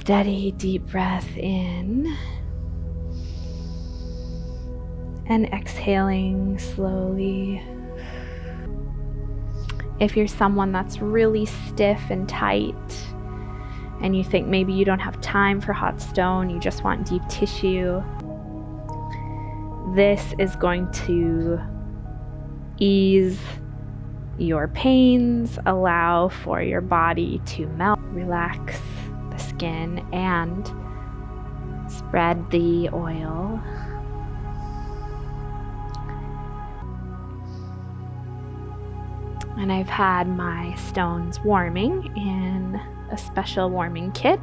steady, deep breath in. And exhaling slowly. If you're someone that's really stiff and tight, and you think maybe you don't have time for hot stone, you just want deep tissue, this is going to ease your pains, allow for your body to melt, relax the skin, and spread the oil. And I've had my stones warming in a special warming kit.